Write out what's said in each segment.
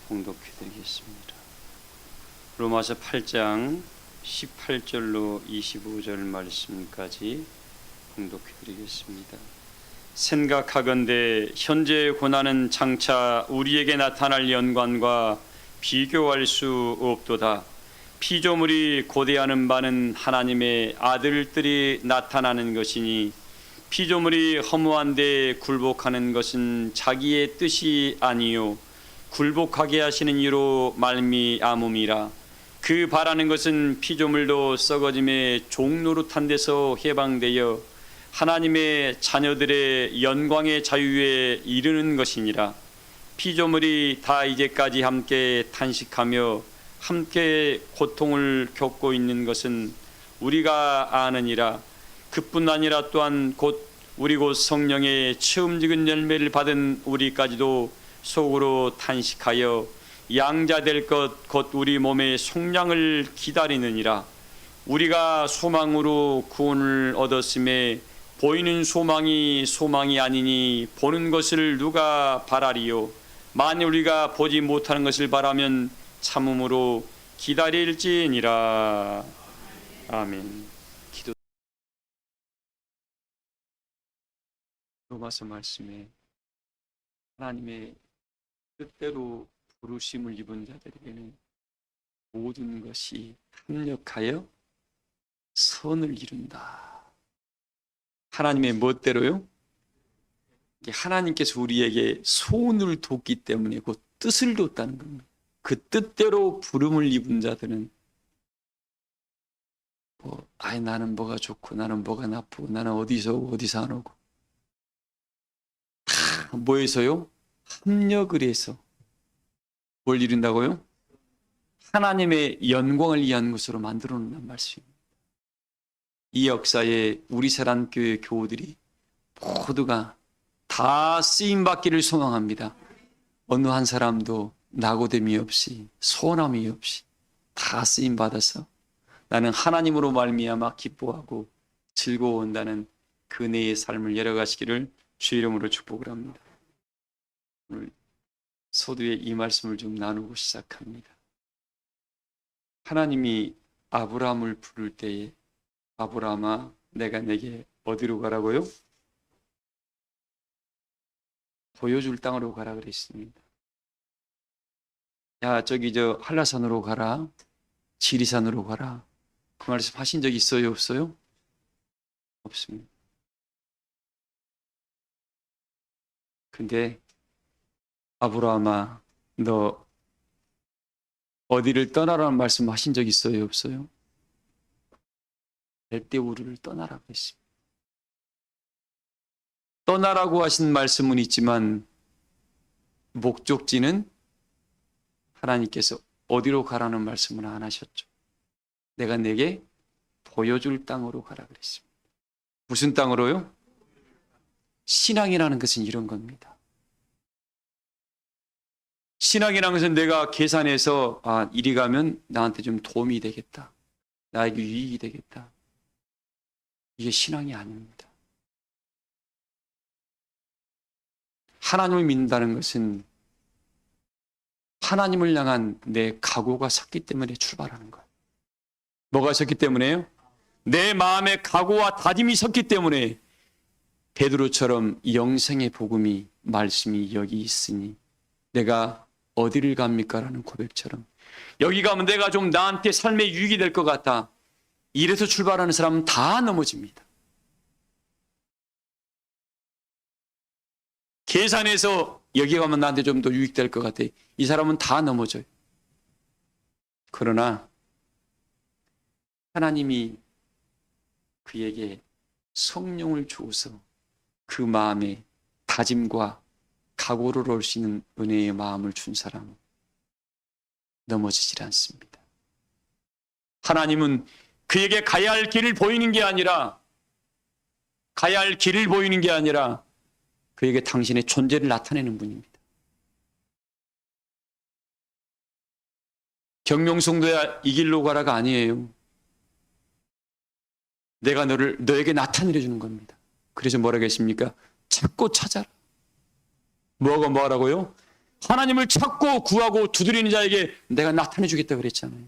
봉독해 드리겠습니다. 로마서 8장 18절로 25절 말씀까지 봉독해 드리겠습니다. 생각하건대 현재의 고난은 장차 우리에게 나타날 연관과 비교할 수 없도다. 피조물이 고대하는 바는 하나님의 아들들이 나타나는 것이니 피조물이 허무한데 굴복하는 것은 자기의 뜻이 아니요 굴복하게 하시는 이로 말미암음이라. 그 바라는 것은 피조물도 썩어짐의 종노릇한 데서 해방되어 하나님의 자녀들의 영광의 자유에 이르는 것이니라. 피조물이 다 이제까지 함께 탄식하며 함께 고통을 겪고 있는 것은 우리가 아느니라. 그뿐 아니라 또한 우리 곧 성령의 처음 지은 열매를 받은 우리까지도 속으로 탄식하여 양자될 것 곧 우리 몸의 속량을 기다리느니라. 우리가 소망으로 구원을 얻었음에 보이는 소망이 아니니 보는 것을 누가 바라리요. 만일 우리가 보지 못하는 것을 바라면 참음으로 기다릴지니라. 아멘. 기도. 로마서 말씀에 하나님의 뜻대로 부르심을 입은 자들에게는 모든 것이 합력하여 선을 이룬다. 하나님의 멋대로요? 하나님께서 우리에게 소원을 뒀기 때문에 그 뜻을 뒀다는 겁니다. 그 뜻대로 부름을 입은 자들은 나는 뭐가 좋고 나는 뭐가 나쁘고 나는 어디서 오고 어디서 안 오고 다 뭐에서요? 합력을 해서 뭘 이룬다고요? 하나님의 영광을 위한 것으로 만들어 놓는 말씀입니다. 이 역사에 우리 사랑교회 교우들이 모두가 다 쓰임받기를 소망합니다. 어느 한 사람도 낙오됨이 없이 소원함이 없이 다 쓰임받아서 나는 하나님으로 말미암아 기뻐하고 즐거워한다는 그네의 삶을 열어가시기를 주의 이름으로 축복을 합니다. 오늘 서두에 이 말씀을 좀 나누고 시작합니다. 하나님이 아브라함을 부를 때에 아브라함아 내가 내게 어디로 가라고요? 보여줄 땅으로 가라 그랬습니다. 야 저기 저 한라산으로 가라, 지리산으로 가라, 그 말씀 하신 적 있어요 없어요? 없습니다. 근데 아브라함아 너 어디를 떠나라는 말씀 하신 적 있어요 없어요? 갈대우르를 떠나라고 했습니다. 떠나라고 하신 말씀은 있지만 목적지는 하나님께서 어디로 가라는 말씀은 안 하셨죠. 내가 내게 보여줄 땅으로 가라 그랬습니다. 무슨 땅으로요? 신앙이라는 것은 이런 겁니다. 신앙이라는 것은 내가 계산해서 이리 가면 나한테 좀 도움이 되겠다, 나에게 유익이 되겠다, 이게 신앙이 아닙니다. 하나님을 믿는다는 것은 하나님을 향한 내 각오가 섰기 때문에 출발하는 거예요. 뭐가 섰기 때문에요? 내 마음의 각오와 다짐이 섰기 때문에 베드로처럼 영생의 복음이 말씀이 여기 있으니 내가 어디를 갑니까? 라는 고백처럼 여기 가면 내가 좀 나한테 삶에 유익이 될 것 같다. 이래서 출발하는 사람은 다 넘어집니다. 계산해서 여기 가면 나한테 좀 더 유익될 것 같아. 이 사람은 다 넘어져요. 그러나 하나님이 그에게 성령을 주어서 그 마음에 다짐과 각오를 올 수 있는 은혜의 마음을 준 사람은 넘어지질 않습니다. 하나님은 그에게 가야 할 길을 보이는 게 아니라 그에게 당신의 존재를 나타내는 분입니다. 경명성도야 이 길로 가라가 아니에요. 내가 너에게 나타내 주는 겁니다. 그래서 뭐라고 했습니까? 찾고 찾아라. 뭐라고요? 하나님을 찾고 구하고 두드리는 자에게 내가 나타내 주겠다 그랬잖아요.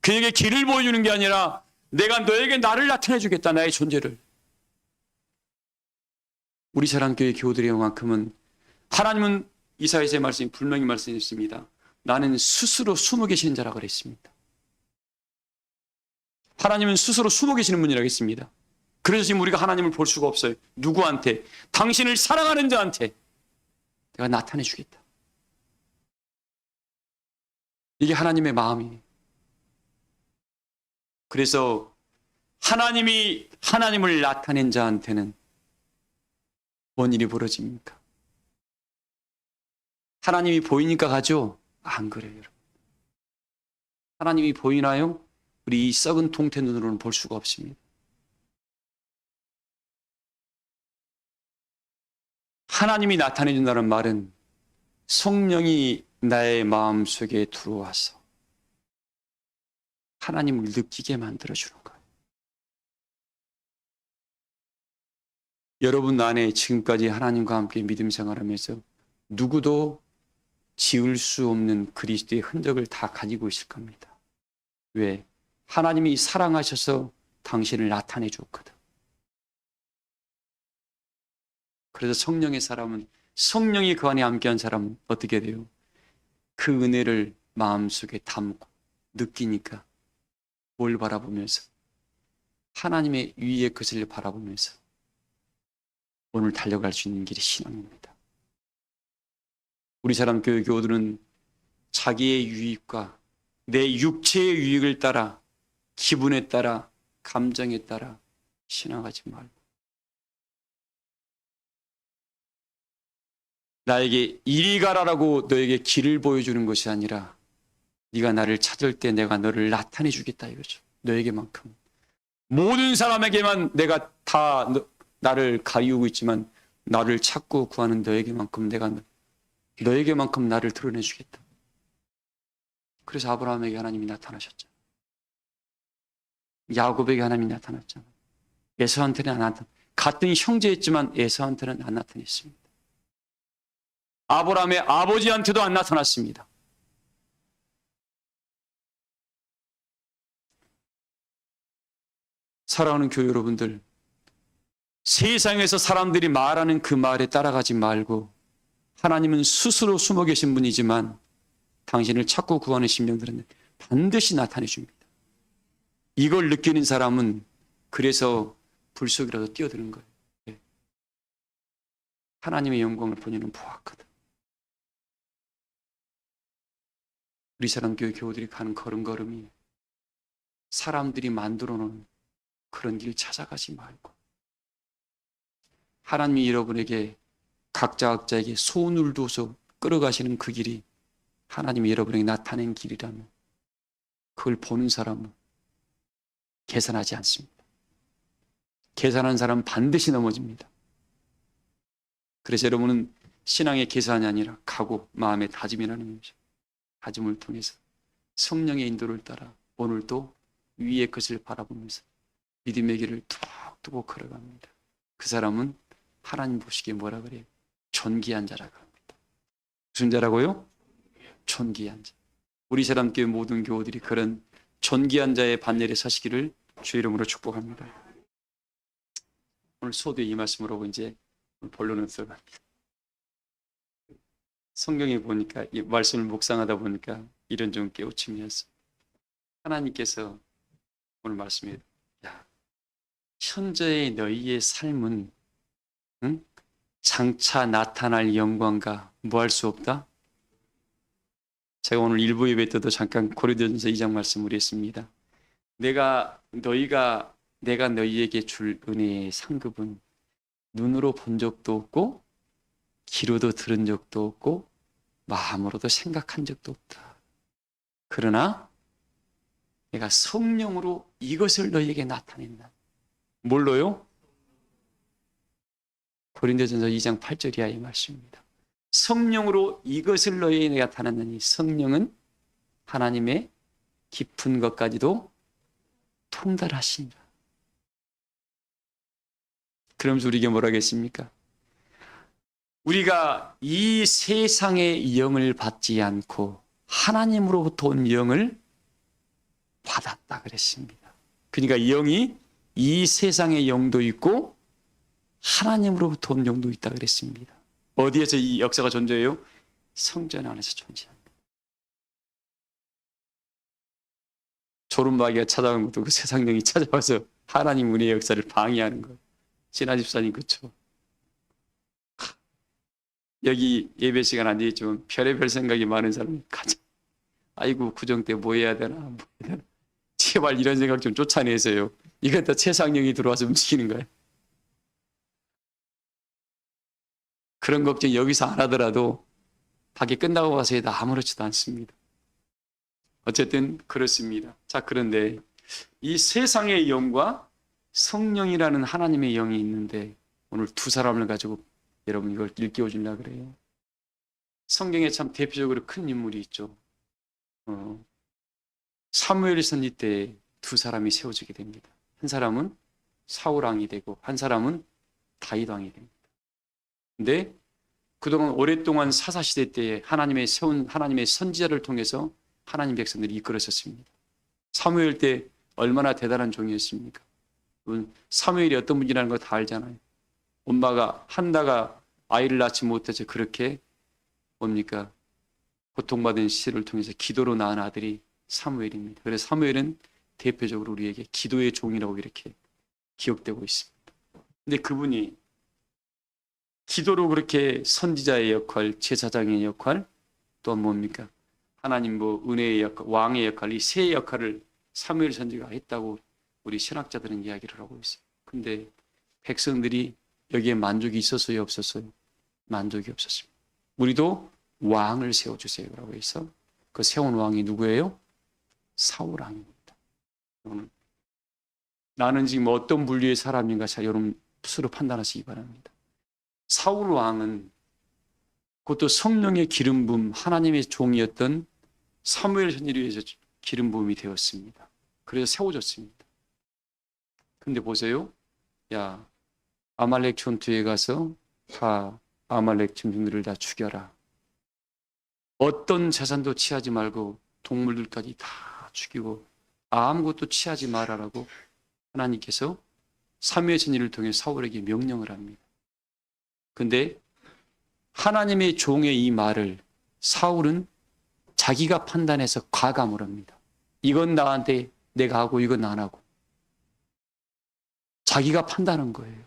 그에게 길을 보여주는 게 아니라 내가 너에게 나를 나타내 주겠다, 나의 존재를. 우리 사랑교회 교우들의 만큼은 하나님은 이사야서의 말씀이 분명히 말씀했습니다. 나는 스스로 숨어 계시는 자라고 그랬습니다. 하나님은 스스로 숨어 계시는 분이라고 했습니다. 그래서 지금 우리가 하나님을 볼 수가 없어요. 누구한테? 당신을 사랑하는 자한테 내가 나타내 주겠다. 이게 하나님의 마음이에요. 그래서 하나님이 하나님을 나타낸 자한테는 뭔 일이 벌어집니까? 하나님이 보이니까 가죠? 안 그래요, 여러분. 하나님이 보이나요? 우리 이 썩은 동태 눈으로는 볼 수가 없습니다. 하나님이 나타내준다는 말은 성령이 나의 마음속에 들어와서 하나님을 느끼게 만들어주는 거예요. 여러분 안에 지금까지 하나님과 함께 믿음 생활하면서 누구도 지울 수 없는 그리스도의 흔적을 다 가지고 있을 겁니다. 왜? 하나님이 사랑하셔서 당신을 나타내 줬거든. 그래서 성령의 사람은, 성령이 그 안에 함께한 사람은 어떻게 돼요? 그 은혜를 마음속에 담고 느끼니까 뭘 바라보면서? 하나님의 위의 것을 바라보면서 오늘 달려갈 수 있는 길이 신앙입니다. 우리 사람 교우들은 자기의 유익과 내 육체의 유익을 따라, 기분에 따라, 감정에 따라 신앙하지 말고 나에게 이리 가라라고 너에게 길을 보여주는 것이 아니라 네가 나를 찾을 때 내가 너를 나타내 주겠다 이거죠. 너에게만큼. 모든 사람에게만 내가 다 나를 가리우고 있지만 나를 찾고 구하는 너에게만큼 내가 너에게만큼 나를 드러내 주겠다. 그래서 아브라함에게 하나님이 나타나셨죠. 야곱에게 하나님이 나타났잖아요. 에서한테는 안 나타났. 같은 형제였지만 에서한테는 안 나타났습니다. 아브라함의 아버지한테도 안 나타났습니다. 사랑하는 교회 여러분들, 세상에서 사람들이 말하는 그 말에 따라가지 말고 하나님은 스스로 숨어 계신 분이지만 당신을 찾고 구하는 심령들은 반드시 나타내 줍니다. 이걸 느끼는 사람은 그래서 불 속이라도 뛰어드는 거예요. 하나님의 영광을 본인은 보았거든. 우리 사람 교회 교우들이 가는 걸음걸음이 사람들이 만들어 놓은 그런 길 찾아가지 말고 하나님이 여러분에게 각자에게 손을 둬서 끌어가시는 그 길이 하나님이 여러분에게 나타낸 길이라면 그걸 보는 사람은 계산하지 않습니다. 계산하는 사람은 반드시 넘어집니다. 그래서 여러분은 신앙의 계산이 아니라 각오, 마음의 다짐이라는 것이죠. 다짐을 통해서 성령의 인도를 따라 오늘도 위의 것을 바라보면서 믿음의 길을 툭 두고 걸어갑니다. 그 사람은 하나님 보시기에 뭐라 그래요? 존귀한 자라고 합니다. 무슨 자라고요? 존귀한 자. 우리 사람 교회 모든 교우들이 그런 존귀한 자의 반열에 서시기를 주의 이름으로 축복합니다. 오늘 소두의 이 말씀으로 이제 본론을 들어갑니다. 성경에 보니까 이 말씀을 묵상하다 보니까 이런 좀 깨우침이었어요. 하나님께서 오늘 말씀에 현재의 너희의 삶은 장차 나타날 영광과 뭐 할 수 없다? 제가 오늘 일부 예배 때도 잠깐 고린도전서 2장 말씀 우리 했습니다. 내가 너희에게 줄 은혜의 상급은 눈으로 본 적도 없고 귀로도 들은 적도 없고 마음으로도 생각한 적도 없다. 그러나 내가 성령으로 이것을 너희에게 나타낸다. 뭘로요? 고린도전서 2장 8절 이하의 말씀입니다. 성령으로 이것을 너희에게 나타났느니 성령은 하나님의 깊은 것까지도 통달하시니라. 그러면서 우리에게 뭐라 하겠습니까? 우리가 이 세상의 영을 받지 않고 하나님으로부터 온 영을 받았다 그랬습니다. 그러니까 영이 이 세상의 영도 있고 하나님으로부터 온 영도 있다 그랬습니다. 어디에서 이 역사가 존재해요? 성전 안에서 존재합니다. 조rum마귀가 찾아간 것도 그 세상 영이 찾아와서 하나님 은혜의 역사를 방해하는 거예요. 신하 집사님 그렇죠? 여기 예배 시간 안 되겠지만 별의별 생각이 많은 사람이 가자. 아이고 구정 때 뭐 해야 되나 뭐 해야 되나. 제발 이런 생각 좀 쫓아내세요. 이건 다 세상령이 들어와서 움직이는 거예요. 그런 걱정 여기서 안 하더라도 밖에 끝나고 가서 해도 아무렇지도 않습니다. 어쨌든 그렇습니다. 자, 그런데 이 세상의 영과 성령이라는 하나님의 영이 있는데 오늘 두 사람을 가지고 여러분 이걸 일깨워 주려고 그래요. 성경에 참 대표적으로 큰 인물이 있죠. 사무엘 선지 때 두 사람이 세워지게 됩니다. 한 사람은 사울 왕이 되고 한 사람은 다윗 왕이 됩니다. 근데 그동안 오랫동안 사사시대 때에 하나님의 세운 하나님의 선지자를 통해서 하나님 백성들이 이끌었었습니다. 사무엘 때 얼마나 대단한 종이었습니까? 사무엘이 어떤 분이라는 거 다 알잖아요. 엄마가 한나가 아이를 낳지 못해서 그렇게 뭡니까? 고통받은 시를 통해서 기도로 낳은 아들이 사무엘입니다. 그래서 사무엘은 대표적으로 우리에게 기도의 종이라고 이렇게 기억되고 있습니다. 근데 그분이 기도로 그렇게 선지자의 역할, 제사장의 역할, 또 뭡니까? 하나님 은혜의 역할, 왕의 역할, 이 세 역할을 사무엘 선지자가 했다고 우리 신학자들은 이야기를 하고 있어요. 근데 백성들이 여기에 만족이 있었어요, 없었어요? 만족이 없었습니다. 우리도 왕을 세워주세요라고 해서 그 세운 왕이 누구예요? 사울 왕입니다. 나는 지금 어떤 분류의 사람인가 자 여러분 스스로 판단하시기 바랍니다. 사울 왕은 그것도 성령의 기름 부음 하나님의 종이었던 사무엘 선지자를 위해서 기름 부음이 되었습니다. 그래서 세워졌습니다. 근데 보세요. 야, 아말렉 전투에 가서 다 아말렉 짐승들을 다 죽여라. 어떤 재산도 취하지 말고 동물들까지 다 죽이고 아무것도 취하지 말아라고 하나님께서 사무엘 선지자를 통해 사울에게 명령을 합니다. 근데 하나님의 종의 이 말을 사울은 자기가 판단해서 과감을 합니다. 이건 나한테 내가 하고 이건 안 하고. 자기가 판단한 거예요.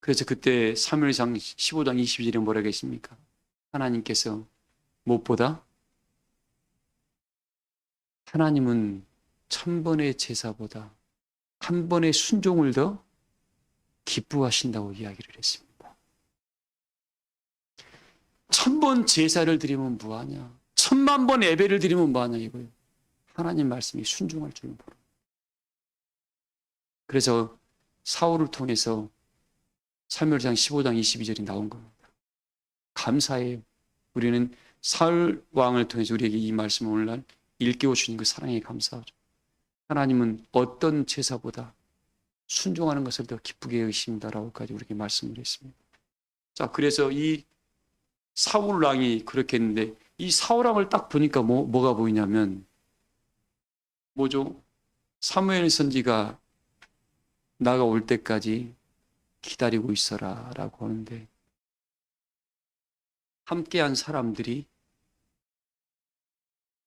그래서 그때 사무엘상 15장 22절에 뭐라고 했습니까? 하나님께서 무엇보다 하나님은 1000번의 제사보다 한 번의 순종을 더 기뻐하신다고 이야기를 했습니다. 1000번 제사를 드리면 뭐하냐? 1000만번 예배를 드리면 뭐하냐 이거예요. 하나님 말씀이 순종할 줄은 모릅니다. 그래서 사울을 통해서 사무엘상 15장 22절이 나온 겁니다. 감사해요. 우리는 사울 왕을 통해서 우리에게 이 말씀을 오늘날 일깨워 주신 그 사랑에 감사하죠. 하나님은 어떤 제사보다 순종하는 것을 더 기쁘게 여기신다라고까지 우리에게 말씀을 했습니다. 자, 그래서 이 사울 왕이 그렇게 했는데 이 사울 왕을 딱 보니까 뭐가 보이냐면 뭐죠? 사무엘 선지가 나가 올 때까지 기다리고 있어라 라고 하는데 함께한 사람들이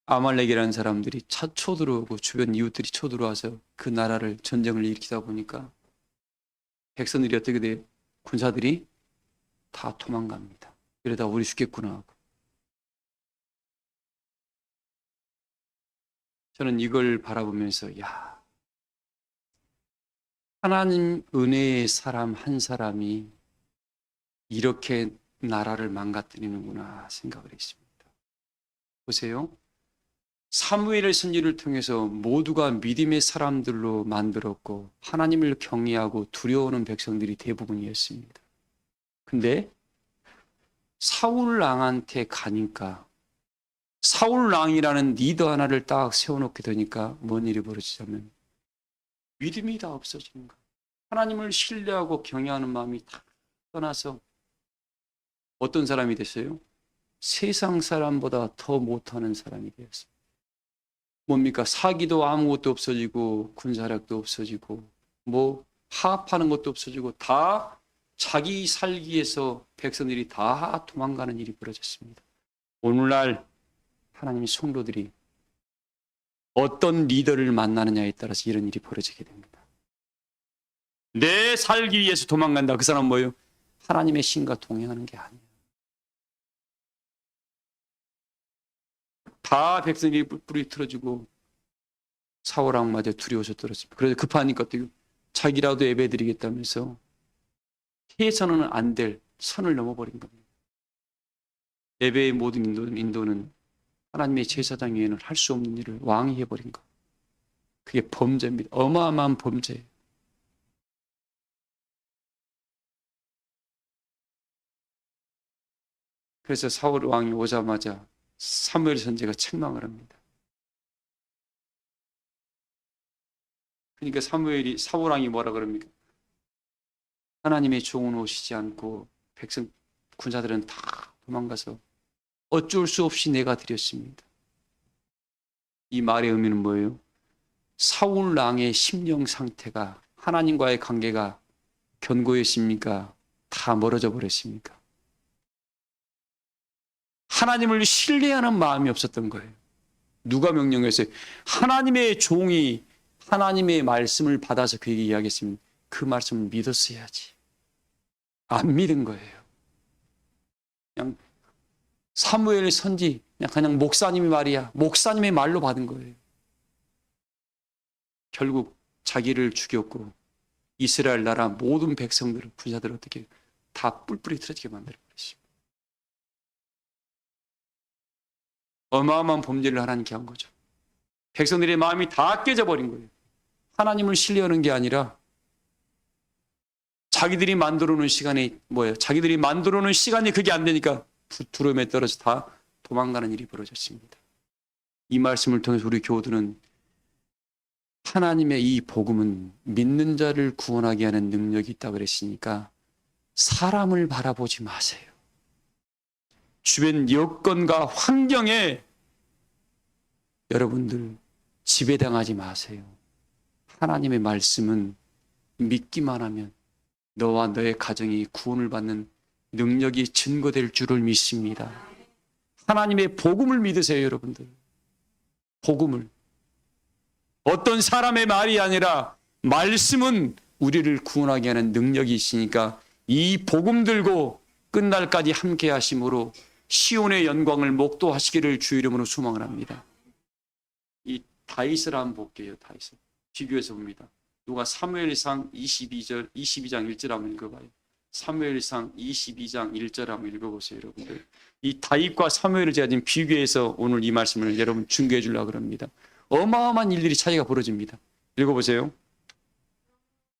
아말렉이라는 사람들이 쳐들어오고 주변 이웃들이 쳐들어와서 그 나라를 전쟁을 일으키다 보니까 백성들이 어떻게 돼요? 군사들이 다 도망갑니다. 이러다 우리 죽겠구나 하고. 저는 이걸 바라보면서 야, 하나님 은혜의 사람 한 사람이 이렇게 나라를 망가뜨리는구나 생각을 했습니다. 보세요. 사무엘의 선지를 통해서 모두가 믿음의 사람들로 만들었고 하나님을 경외하고 두려워하는 백성들이 대부분이었습니다. 근데 사울 왕한테 가니까 사울 왕이라는 리더 하나를 딱 세워놓게 되니까 뭔 일이 벌어지냐면 믿음이 다 없어지는 거예요. 하나님을 신뢰하고 경외하는 마음이 다 떠나서 어떤 사람이 됐어요? 세상 사람보다 더 못하는 사람이 되었어요. 뭡니까? 사기도 아무것도 없어지고 군사력도 없어지고 뭐 파업하는 것도 없어지고 다 자기 살기 위해서 백성들이 다 도망가는 일이 벌어졌습니다. 오늘날 하나님의 성도들이 어떤 리더를 만나느냐에 따라서 이런 일이 벌어지게 됩니다. 내 살기 위해서 도망간다. 그 사람은 뭐예요? 하나님의 신과 동행하는 게 아니에요. 다 백성들이 뿔뿔이 틀어지고 사울왕마저 두려워서 떨었습니다. 그래서 급하니까 또 자기라도 예배드리겠다면서 해서는 안 될 선을 넘어버린 겁니다. 예배의 모든 인도는 하나님의 제사장 외에는 할 수 없는 일을 왕이 해버린 것. 그게 범죄입니다. 어마어마한 범죄예요. 그래서 사울 왕이 오자마자 사무엘 선지자가 책망을 합니다. 그러니까 사울 왕이 뭐라 그럽니까? 하나님의 종은 오시지 않고 백성 군사들은 다 도망가서 어쩔 수 없이 내가 드렸습니다. 이 말의 의미는 뭐예요? 사울 왕의 심령 상태가 하나님과의 관계가 견고했습니까? 다 멀어져 버렸습니까? 하나님을 신뢰하는 마음이 없었던 거예요. 누가 명령했어요? 하나님의 종이 하나님의 말씀을 받아서 그에게 이야기했으면 그 말씀을 믿었어야지. 안 믿은 거예요. 그냥 사무엘 선지 그냥 목사님의 말이야. 목사님의 말로 받은 거예요. 결국 자기를 죽였고 이스라엘 나라 모든 백성들을 군사들을 어떻게 다 뿔뿔이 틀어지게 만들어 버렸습니다. 어마어마한 범죄를 하나님께 한 거죠. 백성들의 마음이 다 깨져버린 거예요. 하나님을 신뢰하는 게 아니라 자기들이 만들어 놓은 시간이 뭐예요? 자기들이 만들어 놓은 시간이 그게 안 되니까 두려움에 떨어져 다 도망가는 일이 벌어졌습니다. 이 말씀을 통해서 우리 교우들은 하나님의 이 복음은 믿는 자를 구원하게 하는 능력이 있다고 그랬으니까 사람을 바라보지 마세요. 주변 여건과 환경에 여러분들 지배당하지 마세요. 하나님의 말씀은 믿기만 하면 너와 너의 가정이 구원을 받는 능력이 증거될 줄을 믿습니다. 하나님의 복음을 믿으세요, 여러분들. 복음을. 어떤 사람의 말이 아니라 말씀은 우리를 구원하게 하는 능력이 있으니까 이 복음 들고 끝날까지 함께 하심으로 시온의 영광을 목도하시기를 주 이름으로 소망을 합니다. 이 다윗을 한번 볼게요. 다윗을 비교해서 봅니다. 누가 사무엘상 22장 1절 한번 읽어봐요. 사무엘상 22장 1절 한번 읽어보세요, 여러분들. 이 다윗과 사무엘을 제가 지금 비교해서 오늘 이 말씀을 여러분 중계해 주려고 합니다. 어마어마한 일들이 차이가 벌어집니다. 읽어보세요.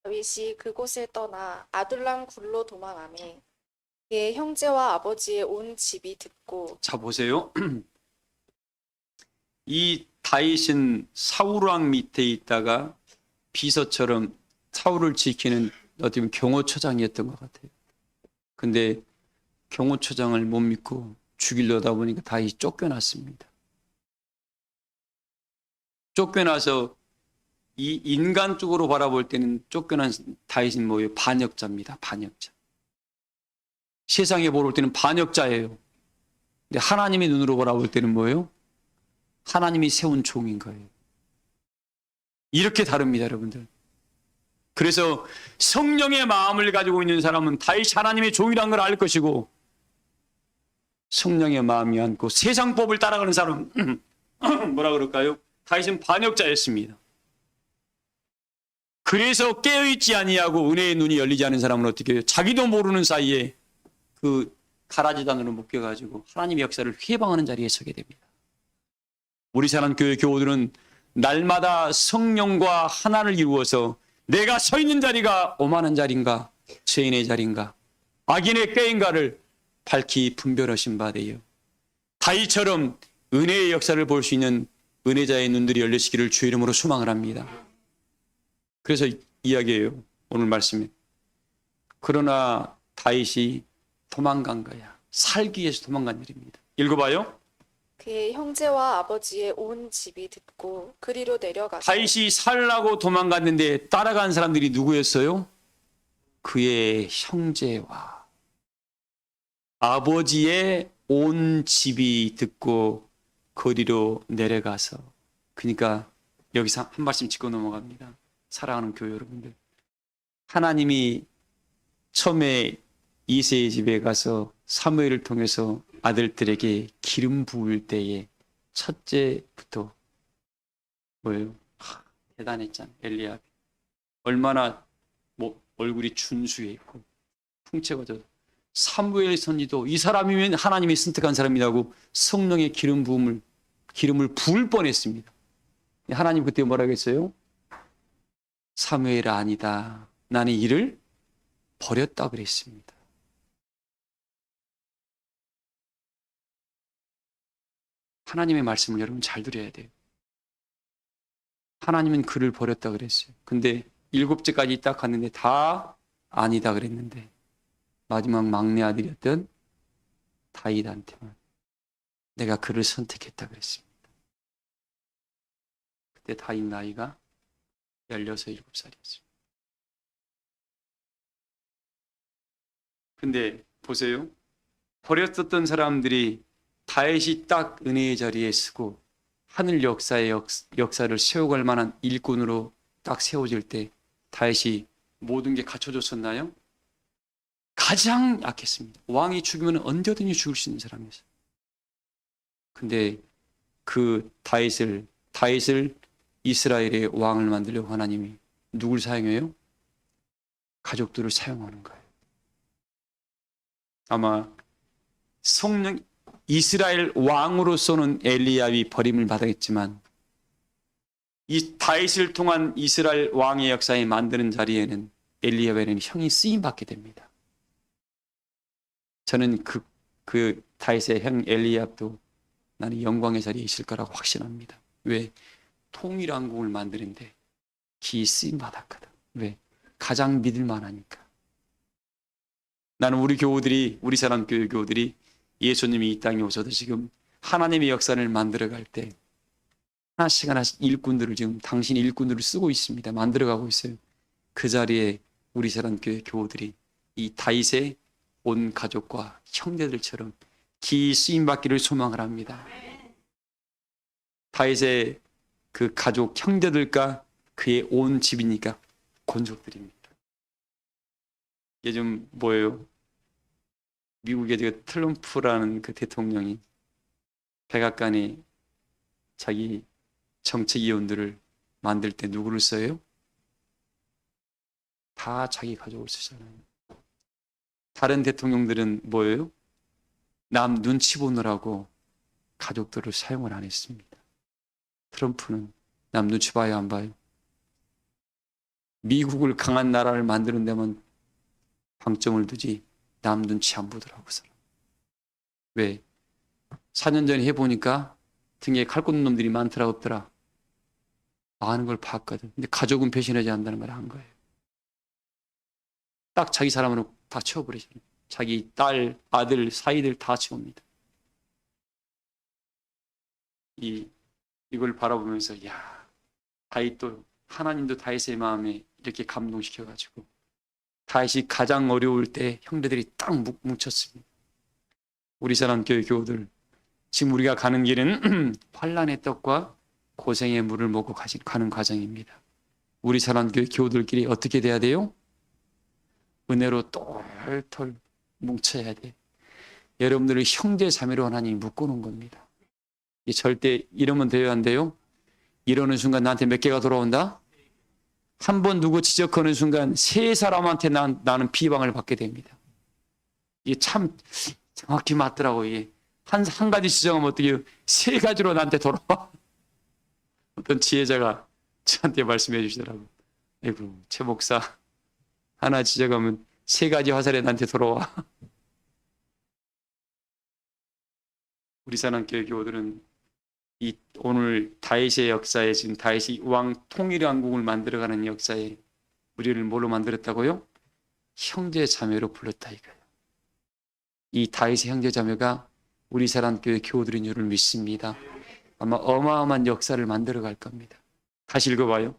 다윗이 그곳을 떠나 아둘람 굴로 도망하매 그의 형제와 아버지의 온 집이 듣고. 자 보세요. 이 다윗은 사울 왕 밑에 있다가 비서처럼 사울을 지키는 어떻게 보면 경호처장이었던 것 같아요. 근데 경호처장을 못 믿고 죽이려다 보니까 다윗이 쫓겨났습니다. 쫓겨나서 이 인간적으로 바라볼 때는 쫓겨난 다윗은 뭐예요? 반역자입니다. 반역자. 세상에 볼 때는 반역자예요. 근데 하나님의 눈으로 바라볼 때는 뭐예요? 하나님이 세운 종인 거예요. 이렇게 다릅니다, 여러분들. 그래서 성령의 마음을 가지고 있는 사람은 다윗이 하나님의 종이라는 걸 알 것이고, 성령의 마음이 않고 세상 법을 따라가는 사람은 뭐라 그럴까요? 다윗은 반역자였습니다. 그래서 깨어있지 아니하고 은혜의 눈이 열리지 않은 사람은 어떻게 해요? 자기도 모르는 사이에 그 가라지단으로 묶여가지고 하나님의 역사를 회방하는 자리에 서게 됩니다. 우리 사랑교회 교우들은 날마다 성령과 하나를 이루어서 내가 서 있는 자리가 오만한 자리인가, 죄인의 자리인가, 악인의 꾀인가를 밝히 분별하신 바 되요. 다윗처럼 은혜의 역사를 볼 수 있는 은혜자의 눈들이 열리시기를 주 이름으로 소망을 합니다. 그래서 이야기해요. 오늘 말씀에. 그러나 다윗이 도망간 거야. 살기 위해서 도망간 일입니다. 읽어봐요. 그의 형제와 아버지의 온 집이 듣고 그리로 내려가서 다윗이 살라고 도망갔는데 따라간 사람들이 누구였어요? 그의 형제와 아버지의 온 집이 듣고 거리로 내려가서, 그러니까 여기서 한 말씀 짚고 넘어갑니다. 사랑하는 교회 여러분들, 하나님이 처음에 이새의 집에 가서 사무엘을 통해서 아들들에게 기름 부을 때에 첫째부터 뭐예요? 대단했잖아요. 엘리야비 얼마나 얼굴이 준수해 있고 풍채가 져. 사무엘 선지도 이 사람이면 하나님이 선택한 사람이라고 성령의 기름을 부을 뻔했습니다. 하나님 그때 뭐라고 했어요? 사무엘아, 아니다, 나는 이를 버렸다 그랬습니다. 하나님의 말씀을 여러분 잘 들어야 돼요. 하나님은 그를 버렸다 그랬어요. 근데 7제까지 딱 갔는데 다 아니다 그랬는데 마지막 막내 아들이었던 다윗한테만 내가 그를 선택했다 그랬습니다. 그때 다윗 나이가 16, 17살이었습니다. 근데 보세요. 버렸었던 사람들이 다윗이 딱 은혜의 자리에 서고 하늘 역사의 역사를 세워갈 만한 일꾼으로 딱 세워질 때 다윗이 모든 게 갖춰졌었나요? 가장 약했습니다. 왕이 죽으면 언제든지 죽을 수 있는 사람이었어요. 근데 그 다윗을 이스라엘의 왕을 만들려고 하나님이 누굴 사용해요? 가족들을 사용하는 거예요. 아마 성령 이스라엘 왕으로서는 엘리야비 버림을 받았지만 이 다윗을 통한 이스라엘 왕의 역사에 만드는 자리에는 엘리야비는 형이 쓰임 받게 됩니다. 저는 그 다윗의 형 엘리압도 나는 영광의 자리에 있을 거라고 확신합니다. 왜? 통일왕국을 만드는데 기 쓰임 받았거든. 왜? 가장 믿을 만하니까. 나는 우리 사람 교회 교우들이 예수님이 이 땅에 오셔도 지금 하나님의 역사를 만들어갈 때 하나씩 일꾼들을 지금 당신 일꾼들을 쓰고 있습니다. 만들어가고 있어요. 그 자리에 우리 사람 교회 교우들이 이 다윗의 온 가족과 형제들처럼 기 쓰임받기를 소망을 합니다. 다윗의 그 가족 형제들과 그의 온 집이니까 권속들입니다. 이게 좀 뭐예요? 미국의 그 트럼프라는 그 대통령이 백악관에 자기 정책위원들을 만들 때 누구를 써요? 다 자기 가족을 쓰잖아요. 다른 대통령들은 뭐예요? 남 눈치 보느라고 가족들을 사용을 안 했습니다. 트럼프는 남 눈치 봐요, 안 봐요? 미국을 강한 나라를 만드는 데만 방점을 두지 남 눈치 안 보더라고요. 왜? 4년 전에 해보니까 등에 칼 꽂는 놈들이 많더라 없더라. 아는 걸 봤거든. 근데 가족은 배신하지 않는다는 걸 한 거예요. 딱 자기 사람으로 다 채워버리잖아요. 자기 딸, 아들, 사이들 다 채웁니다. 이걸 바라보면서 다윗도 하나님도 다윗의 마음에 이렇게 감동시켜가지고 다윗이 가장 어려울 때 형제들이 딱 뭉쳤습니다. 우리 사람 교회 교우들, 지금 우리가 가는 길은 환난의 떡과 고생의 물을 먹고 가는 과정입니다. 우리 사람 교회 교우들끼리 어떻게 돼야 돼요? 은혜로 똘똘 뭉쳐야 돼. 여러분들을 형제 자매로 하나님이 묶어놓은 겁니다. 절대 이러면 돼요, 안 돼요? 이러는 순간 나한테 몇 개가 돌아온다? 한 번 누구 지적하는 순간 세 사람한테 나는 비방을 받게 됩니다. 이게 참 정확히 맞더라고요. 이게 한 가지 지적하면 어떻게 세 가지로 나한테 돌아와? 어떤 지혜자가 저한테 말씀해 주시더라고요. 아이고, 최 목사 하나 지적하면 세 가지 화살에 나한테 돌아와. 우리 사람 교회 교우들은 오늘 다윗의 역사에 지금 다윗이 왕 통일 왕국을 만들어가는 역사에 우리를 뭘로 만들었다고요? 형제 자매로 불렀다 이거예요. 이 다윗의 형제자매가 우리 사랑교회 교우들인 줄을 믿습니다. 아마 어마어마한 역사를 만들어 갈 겁니다. 다시 읽어봐요.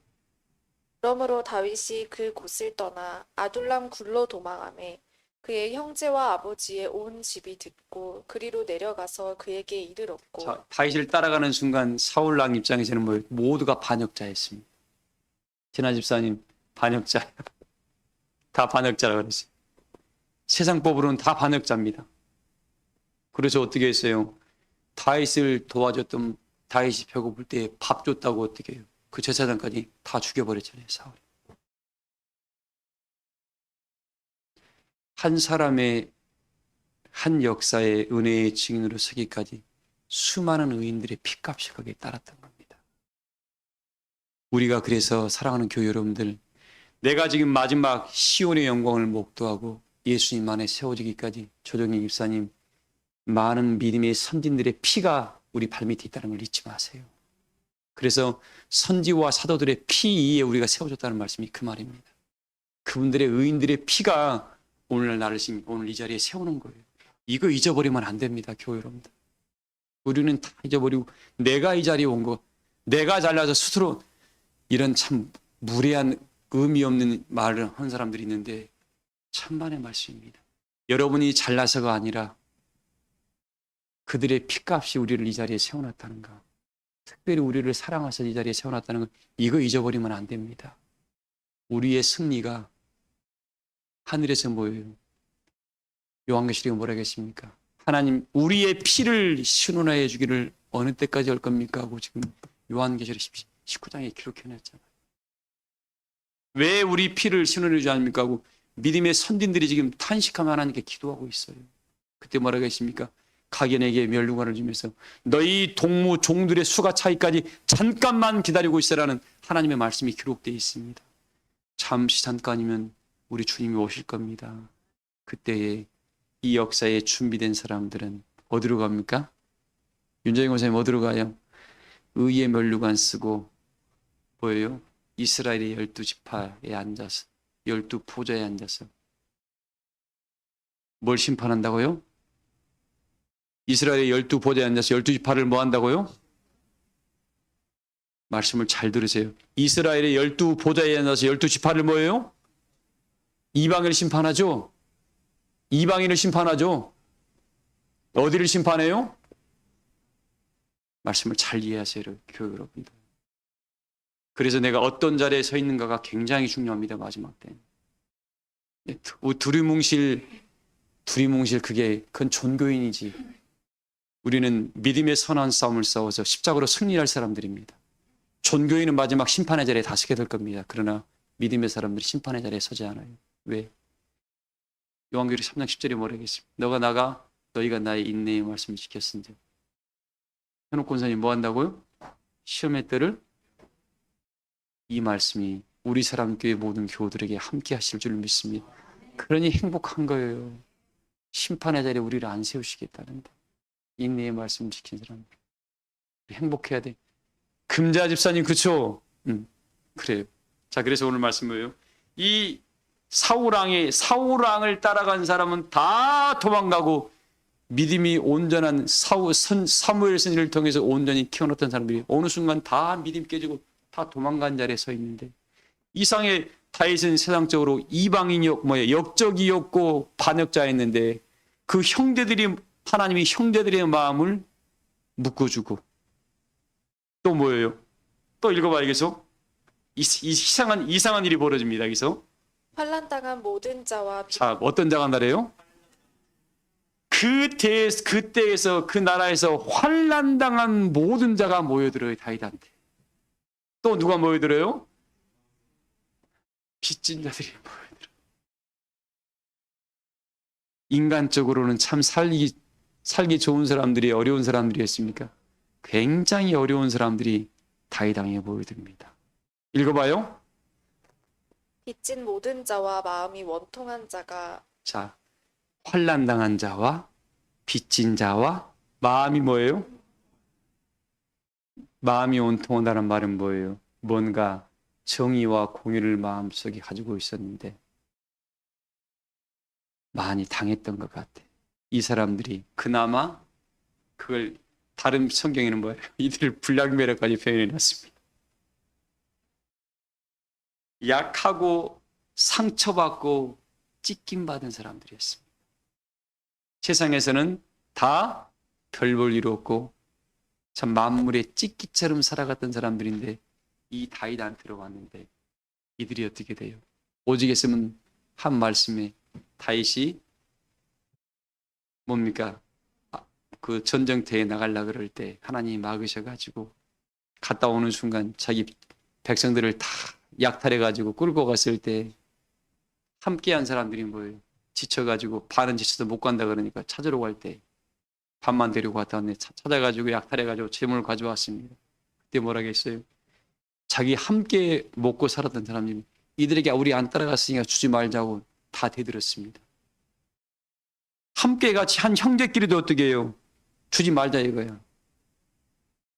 그러므로 다윗이 그 곳을 떠나 아둘람 굴로 도망하매 그의 형제와 아버지의 온 집이 듣고 그리로 내려가서 그에게 이르렀고 자, 다윗을 따라가는 순간 사울 왕 입장에서는 뭐 모두가 반역자였습니다. 진아 집사님 반역자, 다 반역자라고 그랬어요. 세상 법으로는 다 반역자입니다. 그래서 어떻게 했어요? 다윗을 도와줬던 다윗이 배고플 때 밥 줬다고 어떻게 해요? 그 제사장까지 다 죽여버렸잖아요, 사울이. 한 사람의 한 역사의 은혜의 증인으로 서기까지 수많은 의인들의 피값이 거기에 따랐던 겁니다. 우리가 그래서 사랑하는 교회 여러분들, 내가 지금 마지막 시온의 영광을 목도하고 예수님 안에 세워지기까지 조정희 집사님, 많은 믿음의 선진들의 피가 우리 발밑에 있다는 걸 잊지 마세요. 그래서 선지와 사도들의 피 위에 우리가 세워졌다는 말씀이 그 말입니다. 그분들의 의인들의 피가 오늘 나를 지금 오늘 이 자리에 세우는 거예요. 이거 잊어버리면 안 됩니다, 교회 여러분들. 우리는 다 잊어버리고 내가 이 자리에 온 거, 내가 잘나서 스스로 이런 참 무례한 의미 없는 말을 한 사람들이 있는데 천만의 말씀입니다. 여러분이 잘나서가 아니라 그들의 피값이 우리를 이 자리에 세워놨다는가, 특별히 우리를 사랑하셔서 이 자리에 세워놨다는 거, 이거 잊어버리면 안 됩니다. 우리의 승리가 하늘에서 뭐예요? 요한계시록에 뭐라 했습니까? 하나님 우리의 피를 신원하여 주기를 어느 때까지 할 겁니까? 하고 지금 요한계시록 19장에 기록해놨잖아요. 왜 우리 피를 신원해 주지 않습니까? 하고 믿음의 선진들이 지금 탄식하며 하나님께 기도하고 있어요. 그때 뭐라고 했습니까? 가견에게 멸류관을 주면서 너희 동무 종들의 수가 차이까지 잠깐만 기다리고 있으라는 하나님의 말씀이 기록되어 있습니다. 잠시 잠깐이면 우리 주님이 오실 겁니다. 그때에 이 역사에 준비된 사람들은 어디로 갑니까? 윤정희 권사님 어디로 가요? 의의 멸류관 쓰고 뭐예요? 이스라엘의 12지파에 앉아서 12포자에 앉아서 뭘 심판한다고요? 이스라엘의 12포자에 앉아서 12지파를 뭐 한다고요? 말씀을 잘 들으세요. 이스라엘의 12포자에 앉아서 12지파를 뭐예요? 이방인을 심판하죠? 이방인을 심판하죠? 어디를 심판해요? 말씀을 잘 이해하세요, 교회 여러분들. 그래서 내가 어떤 자리에 서 있는가가 굉장히 중요합니다, 마지막 때. 두리뭉실 그건 종교인이지. 우리는 믿음의 선한 싸움을 싸워서 십자가로 승리할 사람들입니다. 종교인은 마지막 심판의 자리에 다 서게 될 겁니다. 그러나 믿음의 사람들이 심판의 자리에 서지 않아요. 왜? 요한계시록 3장 10절에 뭐라고 했습니까? 너가 나가 너희가 나의 인내의 말씀을 지켰은지. 현옥 권사님 뭐 한다고요? 시험의 때를 이 말씀이 우리 사람교회 모든 교우들에게 함께 하실 줄 믿습니다. 그러니 행복한 거예요. 심판의 자리에 우리를 안 세우시겠다는데. 인내의 말씀을 지킨 사람 행복해야 돼. 금자 집사님 그렇죠? 그래요. 자, 그래서 오늘 말씀 뭐예요? 이 사울왕을 따라간 사람은 다 도망가고 믿음이 온전한 사무엘 선지를 통해서 온전히 키워놨던 사람들이 어느 순간 다 믿음 깨지고 다 도망간 자리에 서 있는데 이상의 다윗은 세상적으로 이방인이었고 역적이었고 반역자였는데 그 형제들이 하나님이 형제들의 마음을 묶어주고 또 뭐예요? 또 읽어봐야겠어? 이상한 일이 벌어집니다. 여기서 환난당한 모든 자와 자, 어떤 자가 나래요? 그때에서 그 나라에서 환난당한 모든 자가 모여들어요, 다윗한테. 또 누가 모여들어요? 빚진 자들이 모여들어요. 인간적으로는 참 살기 좋은 사람들이 어려운 사람들이었습니까? 굉장히 어려운 사람들이 다윗왕에 모여듭니다. 읽어봐요. 빚진 모든 자와 마음이 원통한 자가 자, 환난당한 자와 빚진 자와 마음이 뭐예요? 마음이 원통하다는 말은 뭐예요? 뭔가 정의와 공의를 마음속에 가지고 있었는데 많이 당했던 것 같아. 이 사람들이 그나마 그걸 다른 성경에는 뭐예요? 이들을 불량배라까지 표현해 놨습니다. 약하고 상처받고 찢김받은 사람들이었습니다. 세상에서는 다 별 볼 일 없고 참 만물의 찢기처럼 살아갔던 사람들인데 이 다윗한테로 왔는데 이들이 어떻게 돼요? 오직 했으면 한 말씀에 다윗이 뭡니까? 그 전쟁터에 나가려고 그럴 때 하나님이 막으셔가지고 갔다 오는 순간 자기 백성들을 다 약탈해가지고 끌고 갔을 때 함께한 사람들이 뭐예요? 지쳐가지고 반은 지쳐서 못 간다 그러니까 찾으러 갈 때 반만 데리고 갔다 왔네. 찾아가지고 약탈해가지고 재물을 가져왔습니다. 그때 뭐라겠어요? 자기 함께 먹고 살았던 사람들이 이들에게 우리 안 따라갔으니까 주지 말자고 다 대들었습니다. 함께 같이 한 형제끼리도 어떻게 해요? 주지 말자 이거야.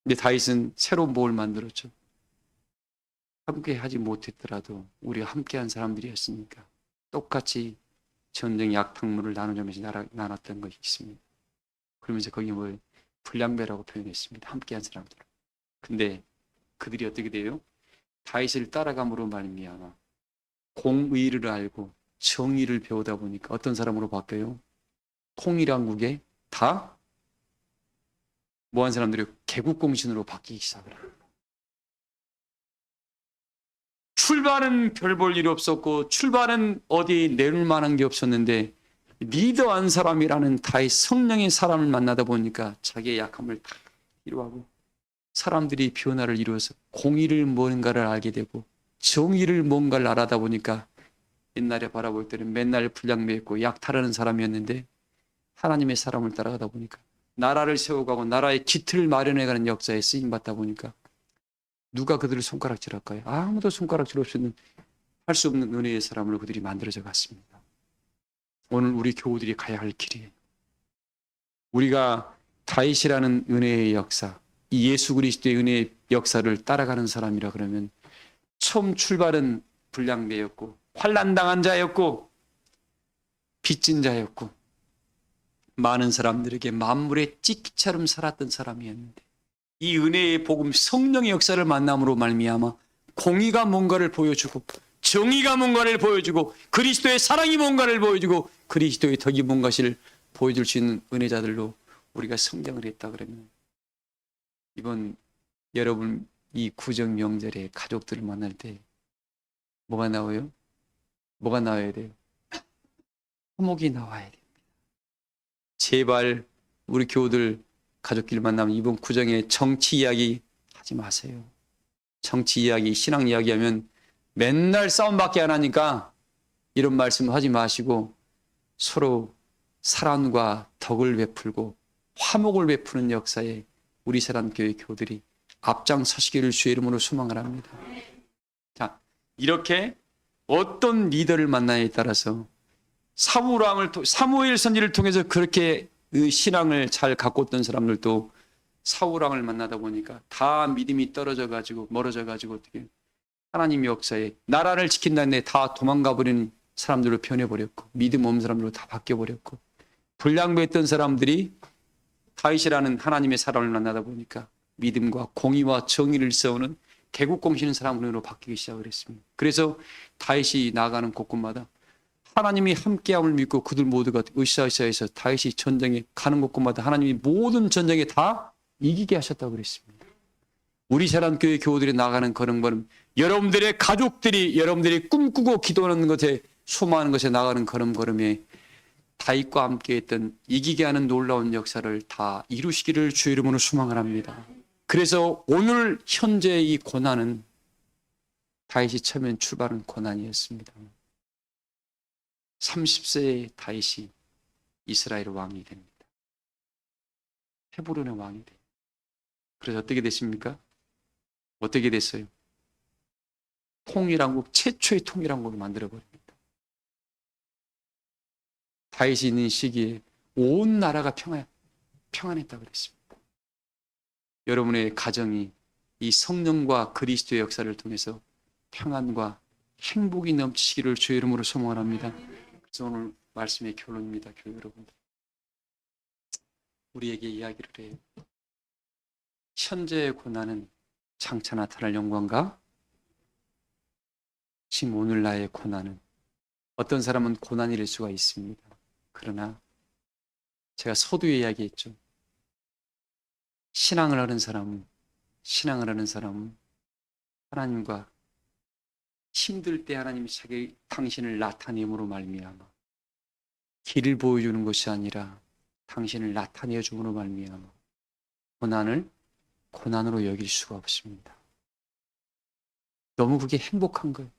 근데 다윗은 새로운 법을 만들었죠. 함께 하지 못했더라도 우리가 함께한 사람들이었으니까 똑같이 전쟁 약탕물을 나누면서 나눴던 것이 있습니다. 그러면서 거기 뭐 불량배라고 표현했습니다. 함께한 사람들. 근데 그들이 어떻게 돼요? 다윗을 따라감으로 말미암아 공의를 알고 정의를 배우다 보니까 어떤 사람으로 바뀌어요? 통일왕국에 다 뭐한 사람들이 개국공신으로 바뀌기 시작을 해요. 출발은 별 볼 일이 없었고 출발은 어디 내릴 만한 게 없었는데 리더한 사람이라는 다윗 성령의 사람을 만나다 보니까 자기의 약함을 다 이루하고 사람들이 변화를 이루어서 공의를 뭔가를 알게 되고 정의를 뭔가를 알아다 보니까 옛날에 바라볼 때는 맨날 불량배했고 약탈하는 사람이었는데 하나님의 사람을 따라가다 보니까 나라를 세워가고 나라의 기틀을 마련해가는 역사에 쓰임받다 보니까 누가 그들을 손가락질할까요? 아무도 손가락질 없이는 할 수 없는 은혜의 사람으로 그들이 만들어져 갔습니다. 오늘 우리 교우들이 가야 할 길이에요. 우리가 다윗이라는 은혜의 역사, 이 예수 그리스도의 은혜의 역사를 따라가는 사람이라 그러면 처음 출발은 불량배였고 환난당한 자였고 빚진 자였고 많은 사람들에게 만물의 찢기처럼 살았던 사람이었는데 이 은혜의 복음 성령의 역사를 만남으로 말미암아 공의가 뭔가를 보여주고 정의가 뭔가를 보여주고 그리스도의 사랑이 뭔가를 보여주고 그리스도의 덕이 뭔가를 보여줄 수 있는 은혜자들로 우리가 성장을 했다 그러면 이번 여러분 이 구정 명절에 가족들을 만날 때 뭐가 나와요? 뭐가 나와야 돼요? 화목이 나와야 됩니다. 제발 우리 교우들 가족끼리 만나면 이번 구정에 정치 이야기 하지 마세요. 정치 이야기, 신앙 이야기하면 맨날 싸움밖에 안 하니까 이런 말씀 하지 마시고 서로 사랑과 덕을 베풀고 화목을 베푸는 역사에 우리 사랑교회 교우들이 앞장서시기를 주의 이름으로 소망을 합니다. 자, 이렇게 어떤 리더를 만나냐에 따라서 사무엘 선지를 통해서 그렇게 신앙을 잘 갖고 있던 사람들도 사울왕을 만나다 보니까 다 믿음이 떨어져 가지고 멀어져 가지고 어떻게 하나님의 역사에 나라를 지킨다는데 다 도망가 버리는 사람들로 변해버렸고 믿음 없는 사람들로 다 바뀌어버렸고 불량배했던 사람들이 다윗이라는 하나님의 사람을 만나다 보니까 믿음과 공의와 정의를 세우는 개국공신인 사람으로 바뀌기 시작을 했습니다. 그래서 다윗이 나아가는 곳곳마다 하나님이 함께함을 믿고 그들 모두가 으쌰으쌰해서 다윗이 전쟁에 가는 곳곳마다 하나님이 모든 전쟁에 다 이기게 하셨다고 그랬습니다. 우리 사랑교회 교우들이 나가는 걸음걸음 여러분들의 가족들이 여러분들이 꿈꾸고 기도하는 것에 소망하는 것에 나가는 걸음걸음에 다윗과 함께했던 이기게 하는 놀라운 역사를 다 이루시기를 주의 이름으로 소망을 합니다. 그래서 오늘 현재 이 고난은 다윗이 처음엔 출발한 고난이었습니다. 30세의 다윗이 이스라엘 왕이 됩니다. 헤브론의 왕이 돼요. 그래서 어떻게 됐습니까? 어떻게 됐어요? 통일왕국, 최초의 통일왕국을 만들어버립니다. 다윗이 있는 시기에 온 나라가 평안했다고 그랬습니다. 여러분의 가정이 이 성령과 그리스도의 역사를 통해서 평안과 행복이 넘치기를 주의 이름으로 소망을 합니다. 그래서 오늘 말씀의 결론입니다. 교회 여러분들. 우리에게 이야기를 해요. 현재의 고난은 장차 나타날 영광과 지금 오늘 나의 고난은, 어떤 사람은 고난일 수가 있습니다. 그러나 제가 서두에 이야기했죠. 신앙을 하는 사람은 하나님과 힘들 때 하나님이 당신을 나타내므로 말미암아, 길을 보여주는 것이 아니라 당신을 나타내 줌으로 말미암아 고난을 고난으로 여길 수가 없습니다. 너무 그게 행복한 거예요.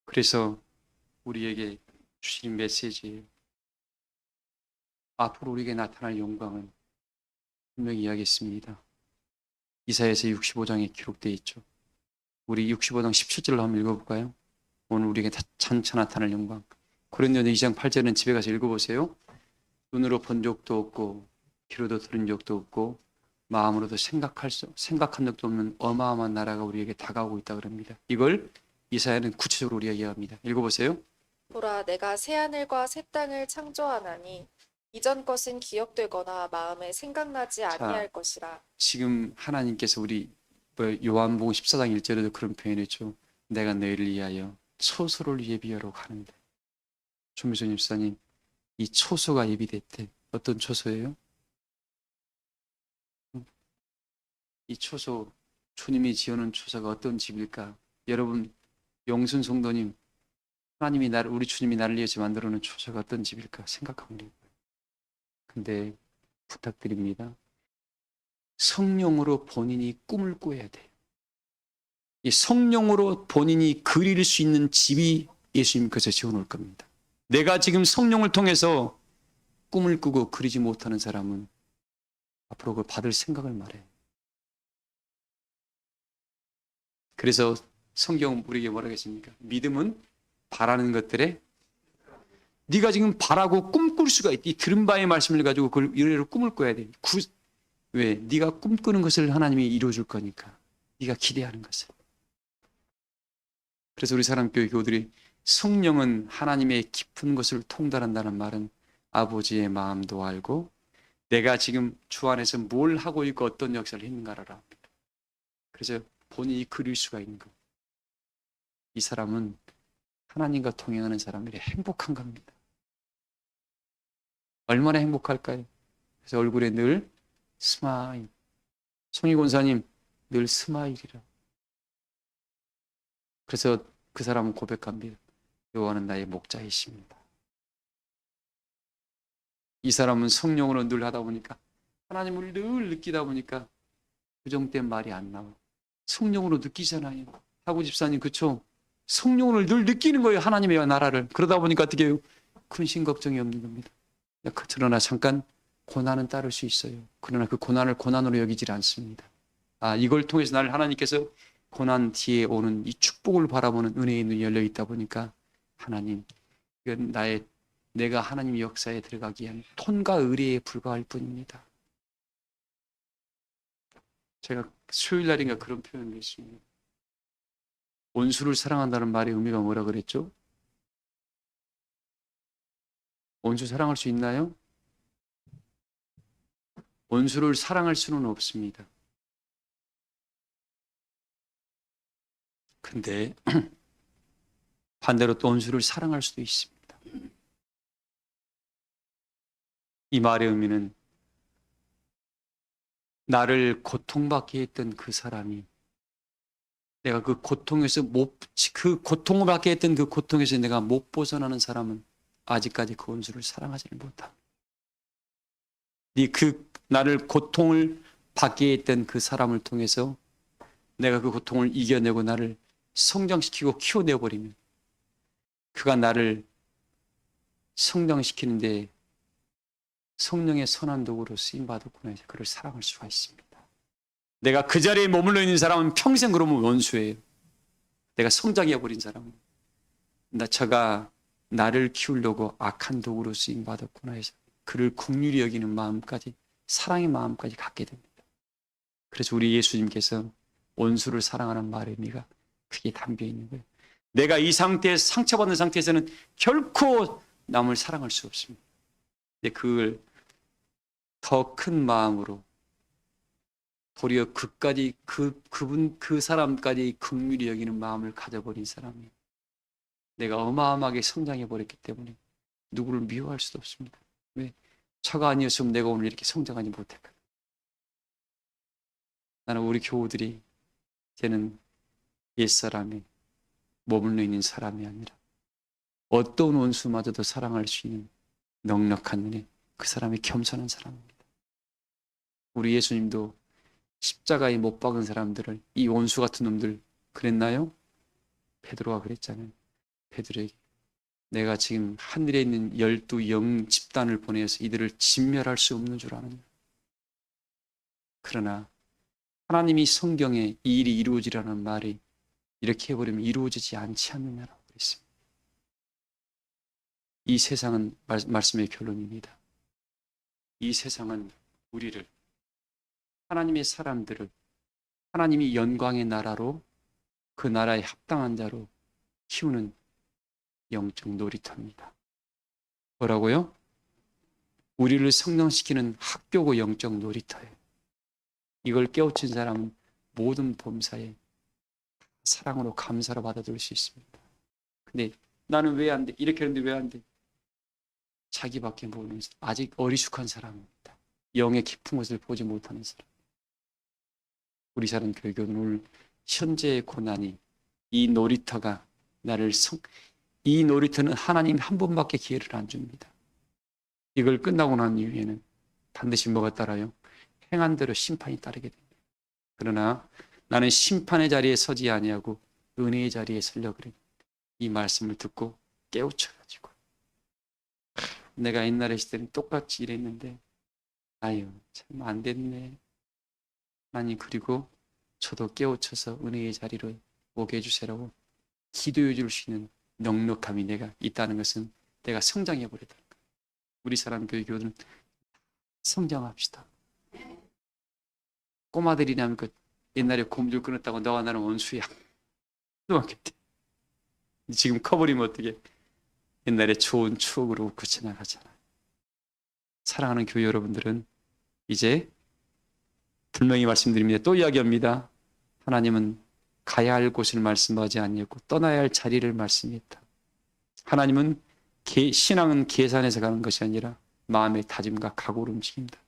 그래서 우리에게 주신 메시지예요. 앞으로 우리에게 나타날 영광은 분명히 이야기했습니다. 이사야서 65장에 기록되어 있죠. 우리 65장 17절로 한번 읽어볼까요? 오늘 우리에게 장차 나타날 영광. 고린도서 2장 8절은 집에 가서 읽어보세요. 눈으로 본 적도 없고 귀로도 들은 적도 없고 마음으로도 생각한 적도 없는 어마어마한 나라가 우리에게 다가오고 있다 그럽니다. 이걸 이사야는 구체적으로 우리에게 이야기합니다. 읽어보세요. 보라, 내가 새하늘과 새 땅을 창조하나니 이전 것은 기억되거나 마음에 생각나지 아니할 것이라. 지금 하나님께서 우리 요한복음 14장 1절에도 그런 표현했죠. 내가 너희를 위하여 초소를 예비하러 가는데. 조미선 집사님, 이 초소가 예비됐대. 어떤 초소예요? 이 초소, 주님이 지어놓은 초소가 어떤 집일까? 여러분, 영순 성도님, 하나님이 우리 주님이 나를 위해서 만들어 놓은 초소가 어떤 집일까 생각하면 돼요. 근데 부탁드립니다. 성령으로 본인이 꿈을 꾸어야 돼요. 이 성령으로 본인이 그릴 수 있는 집이 예수님께서 지어놓을 겁니다. 내가 지금 성령을 통해서 꿈을 꾸고 그리지 못하는 사람은 앞으로 그걸 받을 생각을 말해요. 그래서 성경은 우리에게 뭐라고 했습니까? 믿음은 바라는 것들에, 네가 지금 바라고 꿈꿀 수가 있다. 이 들은 바의 말씀을 가지고 그걸 이래로 꿈을 꿔야 돼. 왜? 네가 꿈꾸는 것을 하나님이 이루어줄 거니까. 네가 기대하는 것을. 그래서 우리 사랑교회 교우들이 성령은 하나님의 깊은 것을 통달한다는 말은 아버지의 마음도 알고 내가 지금 주 안에서 뭘 하고 있고 어떤 역사를 했는가를 압니다. 그래서 본인이 그릴 수가 있는 것. 이 사람은 하나님과 동행하는 사람들이 행복한 겁니다. 얼마나 행복할까요? 그래서 얼굴에 늘 스마일. 송희 권사님 늘 스마일이라. 그래서 그 사람은 고백합니다. 여호와는 나의 목자이십니다. 이 사람은 성령으로 늘 하다 보니까, 하나님을 늘 느끼다 보니까 부정된 말이 안 나와. 성령으로 느끼잖아요. 하고 집사님, 그쵸? 성령을 늘 느끼는 거예요. 하나님의 나라를. 그러다 보니까 어떻게 해요? 근심 걱정이 없는 겁니다. 그러나 잠깐 고난은 따를 수 있어요. 그러나 그 고난을 고난으로 여기질 않습니다. 이걸 통해서 나를 하나님께서 고난 뒤에 오는 이 축복을 바라보는 은혜의 눈이 열려 있다 보니까 하나님, 이건 내가 하나님 역사에 들어가기 위한 톤과 의뢰에 불과할 뿐입니다. 제가 수요일 날인가 그런 표현을 했습니다. 원수를 사랑한다는 말의 의미가 뭐라 그랬죠? 원수 사랑할 수 있나요? 원수를 사랑할 수는 없습니다. 근데 반대로 또 원수를 사랑할 수도 있습니다. 이 말의 의미는 나를 고통받게 했던 그 사람이, 내가 그 고통에서 고통을 받게 했던 그 고통에서 내가 못 벗어나는 사람은 아직까지 그 원수를 사랑하지를 못합니다. 나를 고통을 받게 했던 그 사람을 통해서 내가 그 고통을 이겨내고 나를 성장시키고 키워내버리면 그가 나를 성장시키는데 성령의 선한 도구로 쓰임받았구나 해서 그를 사랑할 수가 있습니다. 내가 그 자리에 머물러 있는 사람은 평생 그러면 원수예요. 내가 성장해버린 사람은 저가 나를 키우려고 악한 도구로 쓰임받았구나 해서 그를 긍휼히 여기는 마음까지, 사랑의 마음까지 갖게 됩니다. 그래서 우리 예수님께서 원수를 사랑하는 말의 의미가 크게 담겨 있는 거예요. 내가 이 상태에서, 상처받는 상태에서는 결코 남을 사랑할 수 없습니다. 근데 그걸 더 큰 마음으로 도리어 그까지 그 사람까지 긍휼히 여기는 마음을 가져버린 사람이 내가 어마어마하게 성장해 버렸기 때문에 누구를 미워할 수도 없습니다. 왜? 저가 아니었으면 내가 오늘 이렇게 성장하지 못했거든. 나는 우리 교우들이 쟤는 옛사람이 머물러 있는 사람이 아니라 어떤 원수마저도 사랑할 수 있는 넉넉한 은혜, 그 사람이 겸손한 사람입니다. 우리 예수님도 십자가에 못 박은 사람들을, 이 원수 같은 놈들 그랬나요? 베드로가 그랬잖아요. 베드로에게 내가 지금 하늘에 있는 12영 집단을 보내서 이들을 진멸할 수 없는 줄 아느냐. 그러나 하나님이 성경에 이 일이 이루어지라는 말이 이렇게 해버리면 이루어지지 않지 않느냐라고 그랬습니다. 이 세상은 말씀의 결론입니다. 이 세상은 우리를, 하나님의 사람들을 하나님이 영광의 나라로, 그 나라에 합당한 자로 키우는 영적 놀이터입니다. 뭐라고요? 우리를 성장시키는 학교고 영적 놀이터예요. 이걸 깨우친 사람은 모든 범사에 사랑으로 감사로 받아들일 수 있습니다. 근데 나는 왜 안 돼? 이렇게 하는데 왜 안 돼? 자기밖에 모르는 사람, 아직 어리숙한 사람입니다. 영의 깊은 것을 보지 못하는 사람. 우리 사는 교회는 오늘 현재의 고난이, 이 놀이터가 이 놀이터는 하나님 한 번밖에 기회를 안 줍니다. 이걸 끝나고 난 이후에는 반드시 뭐가 따라요? 행한 대로 심판이 따르게 됩니다. 그러나 나는 심판의 자리에 서지 아니하고 은혜의 자리에 서려 그래. 이 말씀을 듣고 깨우쳐가지고 내가 옛날에 있을 때는 똑같이 이랬는데 아유 참 안 됐네. 하나님 그리고 저도 깨우쳐서 은혜의 자리로 오게 해주세요라고 기도해 줄 수 있는 넉넉함이 내가 있다는 것은 내가 성장해 버렸다는 거예요. 우리 사람 교회는 성장합시다. 꼬마들이라면 그 옛날에 고무줄 끊었다고 너와 나는 원수야. 초등학교 때. 지금 커버리면 어떻게 옛날에 좋은 추억으로 웃고 지나가잖아요. 사랑하는 교회 여러분들은 이제 분명히 말씀드립니다. 또 이야기합니다. 하나님은 가야 할 곳을 말씀하지 아니했고 떠나야 할 자리를 말씀했다. 하나님은 신앙은 계산해서 가는 것이 아니라 마음의 다짐과 각오로 움직인다.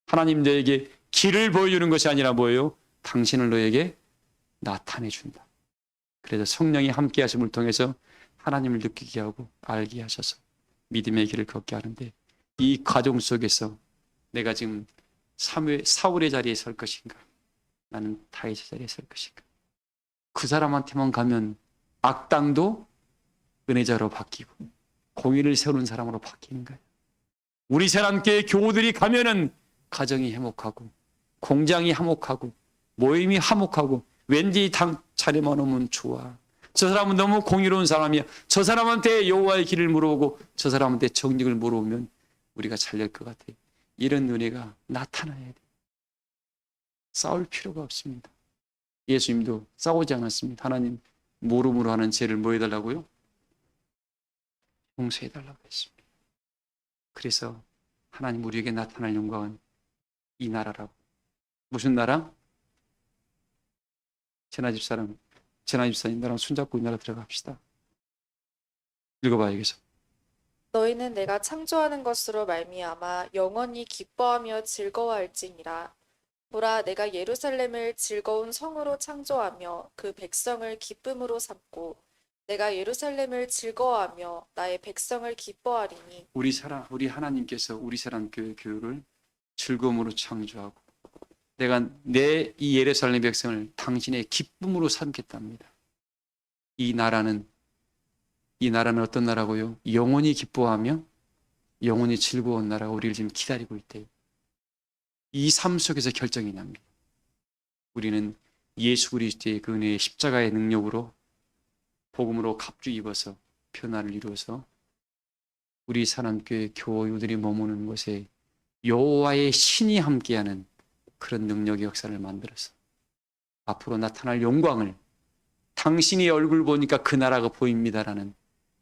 하나님 너에게 길을 보여주는 것이 아니라 뭐예요? 당신을 너에게 나타내준다. 그래서 성령이 함께 하심을 통해서 하나님을 느끼게 하고 알게 하셔서 믿음의 길을 걷게 하는데 이 과정 속에서 내가 지금 사울의 자리에 설 것인가? 나는 다윗의 자리에 설 것인가? 그 사람한테만 가면 악당도 은혜자로 바뀌고 공의를 세우는 사람으로 바뀌는 거예요. 우리 사람께 교우들이 가면은 가정이 화목하고 공장이 화목하고 모임이 화목하고 왠지 자리만 오면 좋아. 저 사람은 너무 공의로운 사람이야. 저 사람한테 여호와의 길을 물어보고 저 사람한테 정직을 물어보면 우리가 잘 될 것 같아. 이런 은혜가 나타나야 돼. 싸울 필요가 없습니다. 예수님도 싸우지 않았습니다. 하나님 모름으로 하는 죄를 뭐 해달라고요? 용서해달라고 했습니다. 그래서 하나님 우리에게 나타날 영광은 이 나라라고. 무슨 나라? 제나 집사님 나랑 손잡고 이 나라 들어갑시다. 읽어봐요. 여기서. 너희는 내가 창조하는 것으로 말미암아 영원히 기뻐하며 즐거워할지니라. 보라, 내가 예루살렘을 즐거운 성으로 창조하며 그 백성을 기쁨으로 삼고 내가 예루살렘을 즐거워하며 나의 백성을 기뻐하리니. 우리 하나님께서 우리 사람 교회를 즐거움으로 창조하고 내가 내 이 예루살렘 백성을 당신의 기쁨으로 삼겠답니다. 이 나라는 어떤 나라고요? 영원히 기뻐하며 영원히 즐거운 나라가 우리를 지금 기다리고 있대요. 이 삶 속에서 결정이 납니다. 우리는 예수 그리스도의 그 은혜의 십자가의 능력으로 복음으로 갑주 입어서 변화를 이루어서 우리 사람교회 교우들이 머무는 곳에 여호와의 신이 함께하는 그런 능력의 역사를 만들어서 앞으로 나타날 영광을 당신의 얼굴 보니까 그 나라가 보입니다라는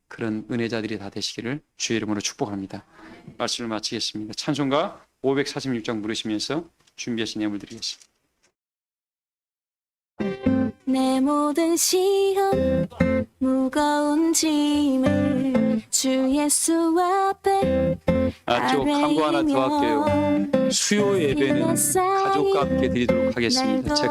그런 은혜자들이 다 되시기를 주의 이름으로 축복합니다. 말씀을 마치겠습니다. 찬송가 546장 부르시면서 준비하신 예물 드리겠습니다. 내 모든 시험 무거운 짐을 주 예수 앞에 또 광고 하나 더 할게요. 수요 예배는 가족과 함께 드리도록 하겠습니다. 제